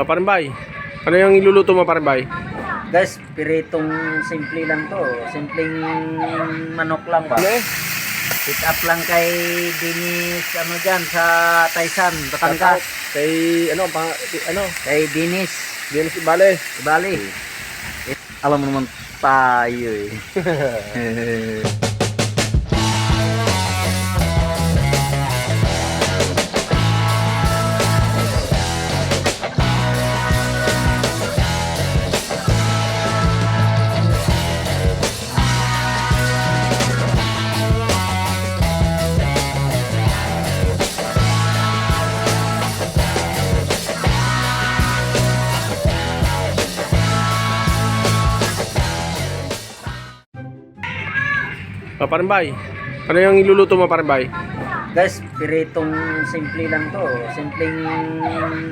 Parambay, ano yung iluluto mo, Parambay? Guys, piritong simple lang to. Simpleng manok lang ba? Ano eh? Pick up lang kay Dinis, ano dyan, sa Taysan, Batangas. Kay, Kay Dinis, Dinis Ibale. Bali. Alam mo naman tayo eh. Parambay, ano yung iluluto mo, Parambay? Guys, piritong simple lang to. Simpleng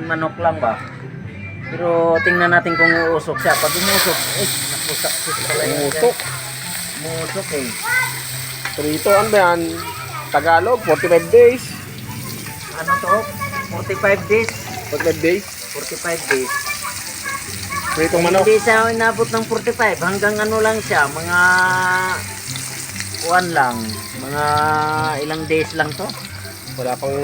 manok lang ba? Pero tingnan natin kung uusok siya. Pag umusok, napusak pala yun. Umutok. Umusok eh. Prito, ano ba yan? Tagalog, 45 days. Ano to? 45 days? 45 days. 45 days. Pritong manok. Hindi siya inabot ng 45. Hanggang ano lang siya. Mga lang. Mga ilang days lang to. Wala pang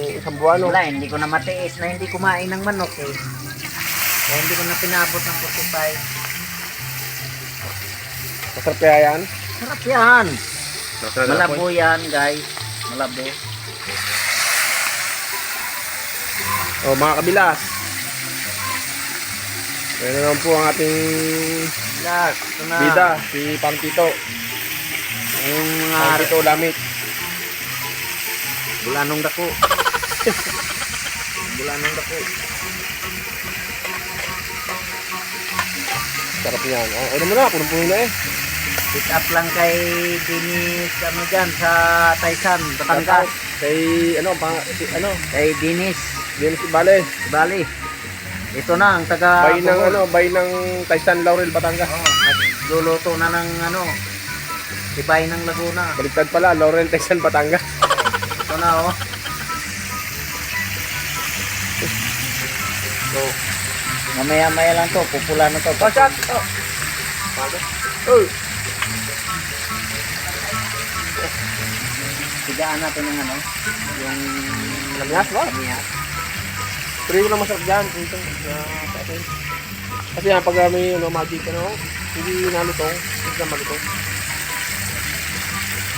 isang buwan, no? Wala, hindi ko na matiis na hindi kumain ng manok eh. Kaya hindi ko na pinabot ng 45. Masarap kaya yan? Sarap yan. Masarap Malabo yan guys. Malabo. O, mga kabilas. Ayan na naman po ang ating Last. Ito na. bida, si Pampito. Yung mga Pampito Lamit. bulanong dako. Bulanong dako. Sarap niyan. Ano mo na, punong-puno na eh. Pick up lang kay Dinis, ano dyan, sa Taysan, Batangas. Kay, Kay Dinis, Dinis Ibale. Bali. Ito na ang taga Bay ng Taysan Laurel, Batangas. nagluluto na ng Ibay ng Laguna. Baliktad pala, Laurel, Taysan, Batangas. Ito na So, mamaya-maya lang to, pupula na to. Pasat! Oh! Sigaan natin ng yung Lamyas ba? Lamyas. Pero yung masarap dyan. Ito, sa atin. Kasi yan, pag may magic, hindi nalutong. Hindi na malutong.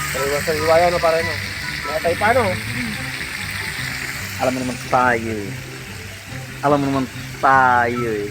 Sariwa-sariwa yan, para mga tayo paano? Alam mo naman tayo eh. Alam mo naman tayo eh.